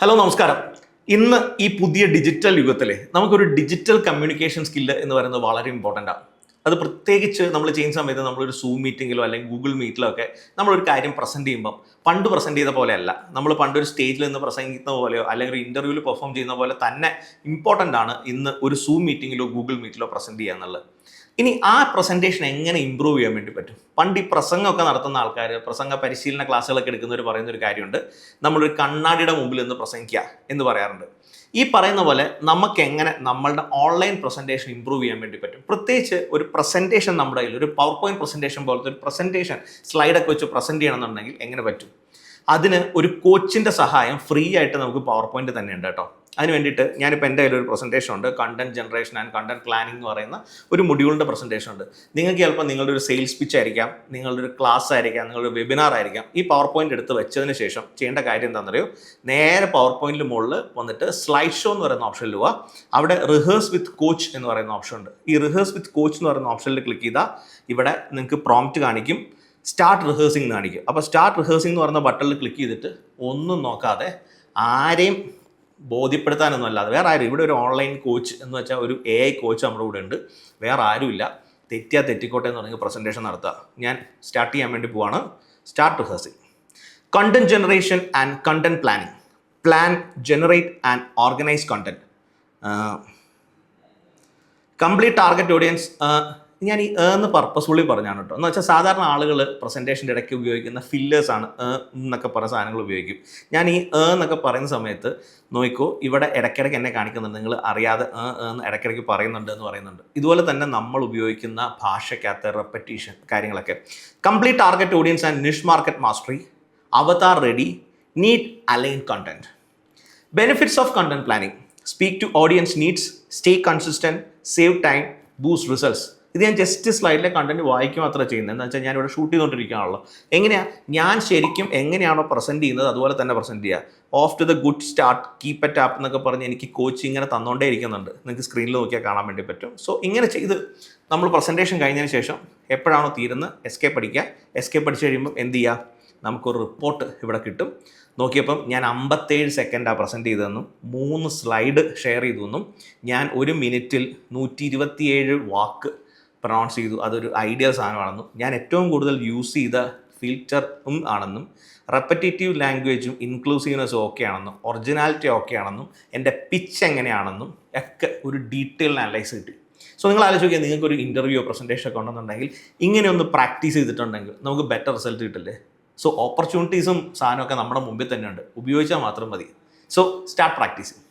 Hello നമസ്കാരം. ഇന്ന് ഈ പുതിയ ഡിജിറ്റൽ യുഗത്തിൽ നമുക്കൊരു ഡിജിറ്റൽ കമ്മ്യൂണിക്കേഷൻ സ്കില്ല് എന്ന് പറയുന്നത് വളരെ ഇമ്പോർട്ടൻ്റ് ആണ്. അത് പ്രത്യേകിച്ച് നമ്മൾ ചെയ്യുന്ന സമയത്ത് നമ്മളൊരു സൂം മീറ്റിങ്ങിലോ അല്ലെങ്കിൽ ഗൂഗിൾ മീറ്റിലോ ഒക്കെ നമ്മളൊരു കാര്യം പ്രസൻറ്റ് ചെയ്യുമ്പം പണ്ട് പ്രസൻറ്റ് ചെയ്ത പോലെയല്ല, നമ്മൾ പണ്ടൊരു സ്റ്റേജിൽ നിന്ന് പ്രസംഗിക്കുന്ന പോലെയോ അല്ലെങ്കിൽ ഒരു ഇൻ്റർവ്യൂവിൽ പെർഫോം ചെയ്യുന്ന പോലെ തന്നെ ഇമ്പോർട്ടൻ്റ് ആണ് ഇന്ന് ഒരു സൂം മീറ്റിങ്ങിലോ ഗൂഗിൾ മീറ്റിലോ പ്രസൻറ്റ് ചെയ്യുക എന്നുള്ളത്. ഇനി ആ പ്രസൻറ്റേഷൻ എങ്ങനെ ഇമ്പ്രൂവ് ചെയ്യാൻ വേണ്ടി പറ്റും? പണ്ട് ഈ പ്രസംഗമൊക്കെ നടത്തുന്ന ആൾക്കാർ, പ്രസംഗ പരിശീലന ക്ലാസ്സുകളൊക്കെ എടുക്കുന്നവർ പറയുന്ന ഒരു കാര്യമുണ്ട്, നമ്മളൊരു കണ്ണാടിയുടെ മുമ്പിൽ നിന്ന് പ്രസംഗിക്കുക എന്ന് പറയാറുണ്ട്. ഈ പറയുന്ന പോലെ നമുക്ക് എങ്ങനെ നമ്മളുടെ ഓൺലൈൻ പ്രസൻറ്റേഷൻ ഇമ്പ്രൂവ് ചെയ്യാൻ വേണ്ടി പറ്റും? പ്രത്യേകിച്ച് ഒരു പ്രസൻറ്റേഷൻ നമ്മുടെ കയ്യിൽ ഒരു പവർ പോയിന്റ് പ്രസൻറ്റേഷൻ പോലത്തെ ഒരു പ്രസൻറ്റേഷൻ സ്ലൈഡൊക്കെ വെച്ച് പ്രസൻറ്റ് ചെയ്യണമെന്നുണ്ടെങ്കിൽ എങ്ങനെ പറ്റും? അതിന് ഒരു കോച്ചിൻ്റെ സഹായം ഫ്രീ ആയിട്ട് നമുക്ക് പവർ പോയിന്റ് തന്നെ ഉണ്ട് കേട്ടോ. അതിന് വേണ്ടിയിട്ട് ഞാനിപ്പോൾ എൻ്റെ കയ്യിൽ ഒരു പ്രസൻറ്റേഷൻ ഉണ്ട്, content generation and content planning എന്ന് പറയുന്ന ഒരു മൊഡ്യൂളിൻ്റെ പ്രസൻറ്റേഷൻ ഉണ്ട്. നിങ്ങൾക്ക് ചിലപ്പോൾ നിങ്ങളുടെ ഒരു സെയിൽസ് പിച്ച് ആയിരിക്കാം, നിങ്ങളുടെ ഒരു ക്ലാസ് ആയിരിക്കാം, നിങ്ങളുടെ വെബിനാർ ആയിരിക്കാം. ഈ പവർ പോയിന്റ് എടുത്ത് വെച്ചതിന് ശേഷം ചെയ്യേണ്ട കാര്യം എന്താണെന്നറിയോ? നേരെ പവർ പോയിന്റിൽ മുകളിൽ വന്നിട്ട് സ്ലൈഡ് ഷോ എന്ന് പറയുന്ന ഓപ്ഷനിൽ പോവുക. അവിടെ റിഹേഴ്സ് വിത്ത് കോച്ച് എന്ന് പറയുന്ന ഓപ്ഷൻ ഉണ്ട്. ഈ റിഹേഴ്സ് വിത്ത് കോച്ച് എന്ന് പറയുന്ന ഓപ്ഷനിൽ ക്ലിക്ക് ചെയ്താൽ ഇവിടെ നിങ്ങൾക്ക് പ്രോംപ്റ്റ് കാണിക്കും, സ്റ്റാർട്ട് റിഹേഴ്സിംഗ് എന്ന് കാണിക്കും. അപ്പോൾ സ്റ്റാർട്ട് റിഹേഴ്സിംഗ് എന്ന് പറയുന്ന ബട്ടണിൽ ക്ലിക്ക് ചെയ്തിട്ട് ഒന്നും നോക്കാതെ ആരെയും ബോധ്യപ്പെടുത്താനൊന്നും അല്ലാതെ വേറെ ആരും, ഇവിടെ ഒരു ഓൺലൈൻ കോച്ച് എന്ന് വെച്ചാൽ ഒരു AI കോച്ച് നമ്മുടെ കൂടെ ഉണ്ട്, വേറെ ആരുമില്ല, തെറ്റിയാൽ തെറ്റിക്കോട്ടെ എന്ന് പറഞ്ഞ് പ്രസൻറ്റേഷൻ നടത്തുക. ഞാൻ സ്റ്റാർട്ട് ചെയ്യാൻ വേണ്ടി പോവാണ്. Start rehearsing. Content generation and content planning. Plan, generate and organise content. Complete target audience. ഞാൻ ഈ എന്ന് പർപ്പസ്ഫുള്ളി പറഞ്ഞാണ് കേട്ടോ. എന്ന് വെച്ചാൽ സാധാരണ ആളുകൾ പ്രസൻറ്റേഷൻ്റെ ഇടയ്ക്ക് ഉപയോഗിക്കുന്ന ഫില്ലേഴ്സാണ് എന്നൊക്കെ പറയുന്ന സാധനങ്ങൾ ഉപയോഗിക്കും. ഞാൻ ഈ എന്നൊക്കെ പറയുന്ന സമയത്ത് നോക്കിക്കോ, ഇവിടെ ഇടയ്ക്കിടയ്ക്ക് എന്നെ കാണിക്കുന്നുണ്ട്, നിങ്ങൾ അറിയാതെ എന്ന് ഇടയ്ക്കിടയ്ക്ക് പറയുന്നുണ്ട് എന്ന് പറയുന്നുണ്ട്. ഇതുപോലെ തന്നെ നമ്മൾ ഉപയോഗിക്കുന്ന ഭാഷയ്ക്കകത്ത് റെപ്പറ്റീഷൻ കാര്യങ്ങളൊക്കെ. Complete target audience and niche market mastery. Avatar ready. Need align content. Benefits of content planning. Speak to audience needs. Stay consistent. Save time. Boost results. ഇത് ഞാൻ ജസ്റ്റ് സ്ലൈഡിലെ കണ്ടന്റ് വായിക്കുക മാത്രമേ ചെയ്യുന്നത്. എന്ന് വെച്ചാൽ ഞാനിവിടെ ഷൂട്ട് ചെയ്തുകൊണ്ടിരിക്കുകയാണല്ലോ. എങ്ങനെയാണ് ഞാൻ ശരിക്കും എങ്ങനെയാണോ പ്രസൻറ്റ് ചെയ്യുന്നത് അതുപോലെ തന്നെ പ്രസൻറ്റ് ചെയ്യുക. Of two the good start, keep it up എന്നൊക്കെ പറഞ്ഞ് എനിക്ക് കോച്ച് ഇങ്ങനെ തന്നുകൊണ്ടേ ഇരിക്കുന്നുണ്ട്. നിങ്ങൾക്ക് സ്ക്രീനിൽ നോക്കിയാൽ കാണാൻ വേണ്ടി പറ്റും. സോ ഇങ്ങനെ ചെയ്ത് നമ്മൾ പ്രസൻറ്റേഷൻ കഴിഞ്ഞതിന് ശേഷം എപ്പോഴാണോ തീരുന്നത് എസ്കേപ്പ് അടിക്കുക. എസ്കേപ്പ് അടിച്ച് കഴിയുമ്പോൾ എന്ത് ചെയ്യുക? നമുക്കൊരു റിപ്പോർട്ട് ഇവിടെ കിട്ടും. നോക്കിയപ്പം ഞാൻ 57 സെക്കൻഡാണ് പ്രസൻറ്റ് ചെയ്തതെന്നും 3 സ്ലൈഡ് ഷെയർ ചെയ്തെന്നും ഞാൻ 1 മിനിറ്റിൽ 127 വാക്ക് പ്രൊണൗൺസ് ചെയ്തു. അതൊരു ഐഡിയൽ സാധനമാണെന്നും ഞാൻ ഏറ്റവും കൂടുതൽ യൂസ് ചെയ്ത ഫിൽറ്ററും ആണെന്നും റെപ്പറ്റേറ്റീവ് ലാംഗ്വേജും ഇൻക്ലൂസീവ്നെസ്സും ഓക്കെ ആണെന്നും ഒറിജിനാലിറ്റി ഓക്കെ ആണെന്നും എൻ്റെ പിച്ച് എങ്ങനെയാണെന്നും ഒക്കെ ഒരു ഡീറ്റെയിൽ അനലൈസ് കിട്ടി. സോ നിങ്ങൾ ആലോചിക്കുക, നിങ്ങൾക്കൊരു ഇൻ്റർവ്യൂ പ്രസൻറ്റേഷൻ ഒക്കെ ഉണ്ടെന്നുണ്ടെങ്കിൽ ഇങ്ങനെയൊന്ന് പ്രാക്ടീസ് ചെയ്തിട്ടുണ്ടെങ്കിൽ നമുക്ക് ബെറ്റർ റിസൾട്ട് കിട്ടില്ലേ? സോ ഓപ്പർച്യൂണിറ്റീസും സാധനമൊക്കെ നമ്മുടെ മുമ്പിൽ തന്നെ ഉണ്ട്, ഉപയോഗിച്ചാൽ മാത്രം മതി. So start practising.